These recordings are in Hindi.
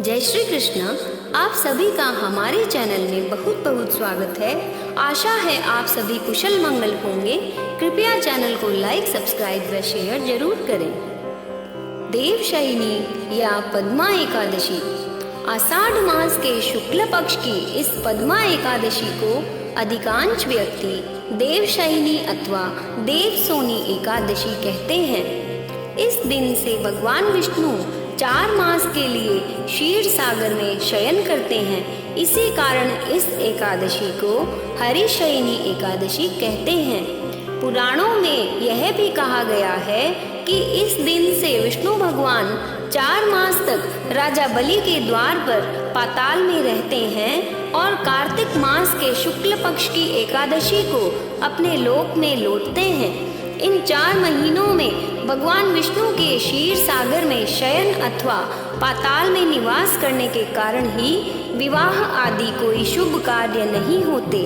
जय श्री कृष्ण। आप सभी का हमारे चैनल में बहुत बहुत स्वागत है। आशा है आप सभी कुशल मंगल होंगे। कृपया चैनल को लाइक, सब्सक्राइब व शेयर जरूर करें। देवशयनी या पद्मा एकादशी। आषाढ़ मास के शुक्ल पक्ष की इस पद्मा एकादशी को अधिकांश व्यक्ति देवशयनी अथवा देवसोनी एकादशी कहते हैं। इस दिन से भगवान विष्णु 4 मास के लिए क्षीर सागर में शयन करते हैं। इसी कारण इस एकादशी को हरिशयनी एकादशी कहते हैं। पुराणों में यह भी कहा गया है कि इस दिन से विष्णु भगवान 4 मास तक राजा बलि के द्वार पर पाताल में रहते हैं और कार्तिक मास के शुक्ल पक्ष की एकादशी को अपने लोक में लौटते हैं। इन 4 महीनों में भगवान विष्णु के क्षीर सागर में शयन अथवा पाताल में निवास करने के कारण ही विवाह आदि कोई शुभ कार्य नहीं होते।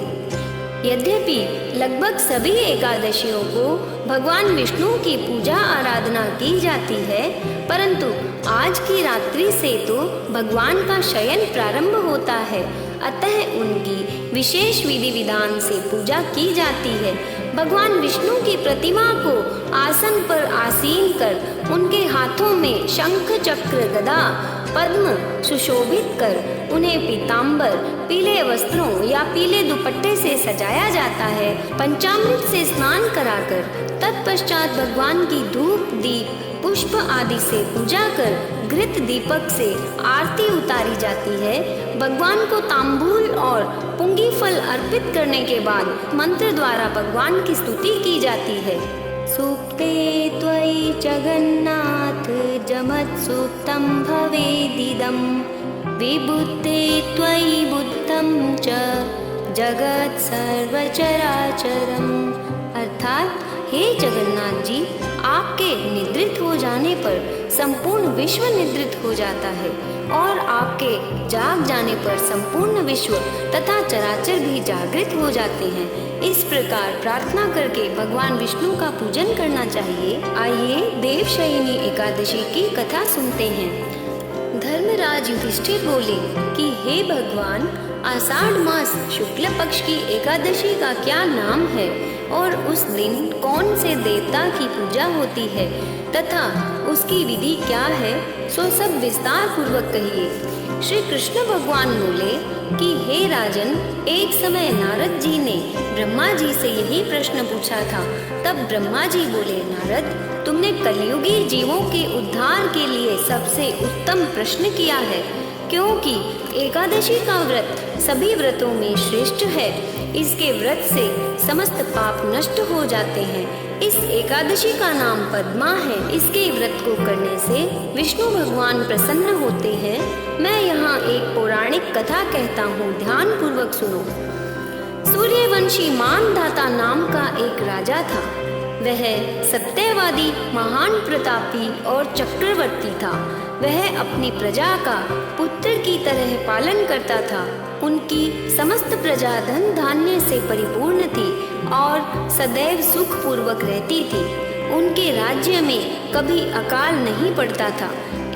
यद्यपि लगभग सभी एकादशियों को भगवान विष्णु की पूजा आराधना की जाती है, परंतु आज की रात्रि से तो भगवान का शयन प्रारंभ होता है, अतः उनकी विशेष विधि विधान से पूजा की जाती है। भगवान विष्णु की प्रतिमा को आसन पर आसीन कर उनके हाथों में शंख, चक्र, गदा, पद्म सुशोभित कर उन्हें पीतांबर, पीले वस्त्रों या पीले दुपट्टे से सजाया जाता है। पंचामृत से स्नान कराकर तत्पश्चात भगवान की धूप, दीप, पुष्प आदि से पूजा कर घृत दीपक से आरती उतारी जाती है। भगवान को तांबूल और पुंगी फल अर्पित करने के बाद मंत्र द्वारा भगवान की स्तुति की जाती है। सूक्ते त्वयि जगन्नाथ जमत्सूक्तं भवेदिदं विबुद्धे त्वयि बुद्धं च जगत् सर्वचराचरम्। अर्थात हे जगन्नाथ जी, आपके निद्रित हो जाने पर संपूर्ण विश्व निद्रित हो जाता है और आपके जाग जाने पर संपूर्ण विश्व तथा चराचर भी जागृत हो जाते हैं। इस प्रकार प्रार्थना करके भगवान विष्णु का पूजन करना चाहिए। आइए देवशयनी एकादशी की कथा सुनते हैं। धर्मराज युधिष्ठिर बोले कि हे भगवान, आषाढ़ मास शुक्ल पक्ष की एकादशी का क्या नाम है और उस दिन कौन से देवता की पूजा होती है तथा उसकी विधि क्या है, सो सब विस्तार पूर्वक कहिए। श्री कृष्ण भगवान बोले कि हे राजन, एक समय नारद जी ने ब्रह्मा जी से यही प्रश्न पूछा था। तब ब्रह्मा जी बोले, नारद, तुमने कलयुगी जीवों के उद्धार के लिए सबसे उत्तम प्रश्न किया है, क्योंकि एकादशी का व्रत सभी व्रतों में श्रेष्ठ है। इसके व्रत से समस्त पाप नष्ट हो जाते हैं। इस एकादशी का नाम पद्मा है। इसके व्रत को करने से विष्णु भगवान प्रसन्न होते हैं। मैं यहाँ एक पौराणिक कथा कहता हूँ, ध्यान पूर्वक सुनो। सूर्यवंशी मानधाता नाम का एक राजा था। वह सत्यवादी, महान प्रतापी और चक्रवर्ती था। वह अपनी प्रजा का पुत्र की तरह पालन करता था। उनकी समस्त प्रजा धन धान्य से परिपूर्ण थी और सदैव सुख पूर्वक रहती थी। उनके राज्य में कभी अकाल नहीं पड़ता था।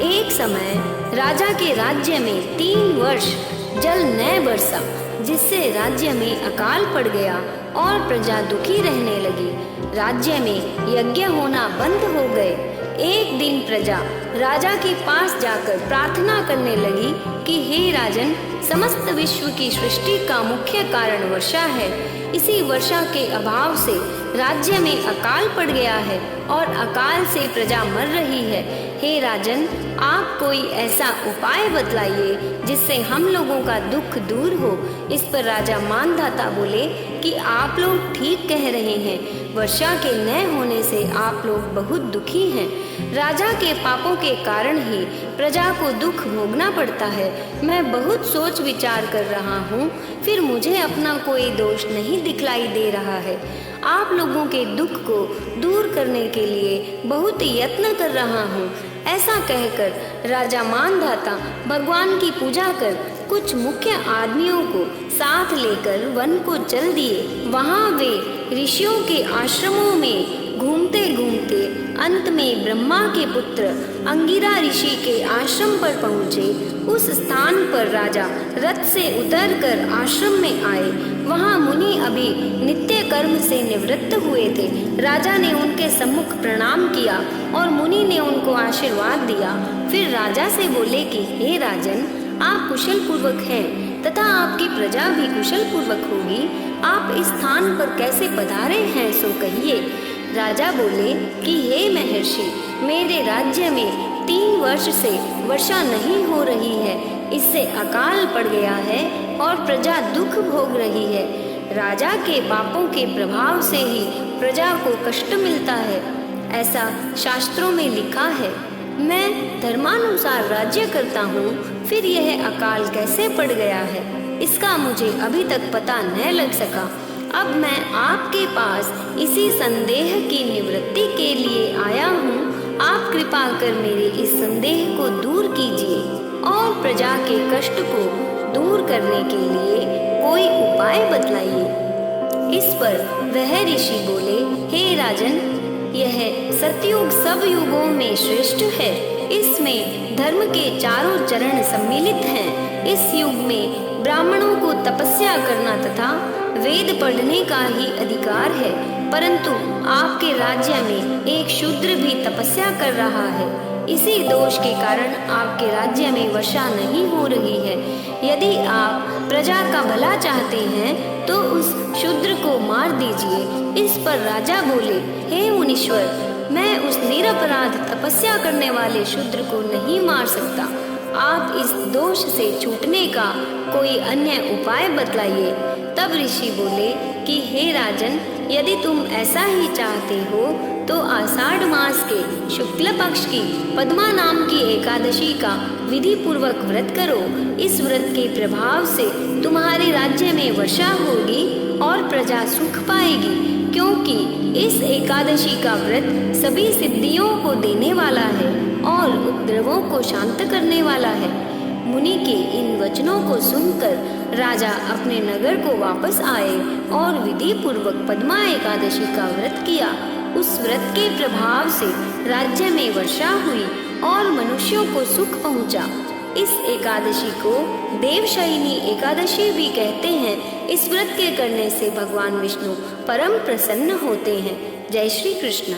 एक समय राजा के राज्य में 3 वर्ष जल न बरसा, जिससे राज्य में अकाल पड़ गया और प्रजा दुखी रहने लगी। राज्य में यज्ञ होना बंद हो गए। एक दिन प्रजा राजा के पास जाकर प्रार्थना करने लगी कि हे राजन, समस्त विश्व की सृष्टि का मुख्य कारण वर्षा है। इसी वर्षा के अभाव से राज्य में अकाल पड़ गया है और अकाल से प्रजा मर रही है। हे राजन, आप कोई ऐसा उपाय बतलाइए जिससे हम लोगों का दुख दूर हो। इस पर राजा मानधाता बोले कि आप लोग ठीक कह रहे हैं। वर्षा के न होने से आप लोग बहुत दुखी हैं। राजा के पापों के कारण ही प्रजा को दुख भोगना पड़ता है। मैं बहुत सोच विचार कर रहा हूँ, फिर मुझे अपना कोई दोष नहीं दिखलाई दे रहा है। आप लोगों के दुख को दूर करने के लिए बहुत यत्न कर रहा हूँ। ऐसा कहकर राजा मानधाता भगवान की पूजा कर कुछ मुख्य आदमियों को साथ लेकर वन को चल दिए। वहाँ वे ऋषियों के आश्रमों में घूमते घूमते अंत में ब्रह्मा के पुत्र अंगिरा ऋषि के आश्रम पर पहुँचे। उस स्थान पर राजा रथ से उतरकर आश्रम में आए। वहाँ मुनि अभी नित्य कर्म से निवृत्त हुए थे। राजा ने उनके सम्मुख प्रणाम किया और मुनि ने उनको आशीर्वाद दिया। फिर राजा से बोले कि हे राजन, आप कुशल पूर्वक हैं तथा आपकी प्रजा भी कुशल पूर्वक होगी। आप इस स्थान पर कैसे पधारे हैं सो कहिए। राजा बोले कि हे महर्षि, मेरे राज्य में 3 वर्ष से वर्षा नहीं हो रही है। इससे अकाल पड़ गया है और प्रजा दुख भोग रही है। राजा के पापों के प्रभाव से ही प्रजा को कष्ट मिलता है, ऐसा शास्त्रों में लिखा है। मैं धर्मानुसार राज्य करता हूँ, फिर यह अकाल कैसे पड़ गया है, इसका मुझे अभी तक पता न लग सका। अब मैं आपके पास इसी संदेह की निवृत्ति के लिए आया हूँ। आप कृपा कर मेरे इस संदेह को दूर कीजिए और प्रजा के कष्ट को दूर करने के लिए कोई उपाय बतलाइए। इस पर वह ऋषि बोले, हे राजन, यह सतयुग सब युगों में श्रेष्ठ है। इसमें धर्म के चारों चरण सम्मिलित हैं। इस युग में ब्राह्मणों को तपस्या करना तथा वेद पढ़ने का ही अधिकार है, परंतु आपके राज्य में एक शूद्र भी तपस्या कर रहा है। इसी दोष के कारण आपके राज्य में वर्षा नहीं हो रही है। यदि आप प्रजा का भला चाहते हैं तो उस शूद्र को मार दीजिए। इस पर राजा बोले, हे मुनीश्वर, मैं उस निरपराध तपस्या करने वाले शूद्र को नहीं मार सकता। आप इस दोष से छूटने का कोई अन्य उपाय बतलाइए। तब ऋषि बोले कि हे राजन, यदि तुम ऐसा ही चाहते हो तो आषाढ़ मास के शुक्ल पक्ष की पद्मा नाम की एकादशी का विधि पूर्वक व्रत करो। इस व्रत के प्रभाव से तुम्हारे राज्य में वर्षा होगी और प्रजा सुख पाएगी, क्योंकि इस एकादशी का व्रत सभी सिद्धियों को देने वाला है और उपद्रवों को शांत करने वाला है। मुनि के इन वचनों को सुनकर राजा अपने नगर को वापस आए और विधि पूर्वक पद्मा एकादशी का व्रत किया। उस व्रत के प्रभाव से राज्य में वर्षा हुई और मनुष्यों को सुख पहुंचा। इस एकादशी को देवशयनी एकादशी भी कहते हैं। इस व्रत के करने से भगवान विष्णु परम प्रसन्न होते हैं। जय श्री कृष्ण।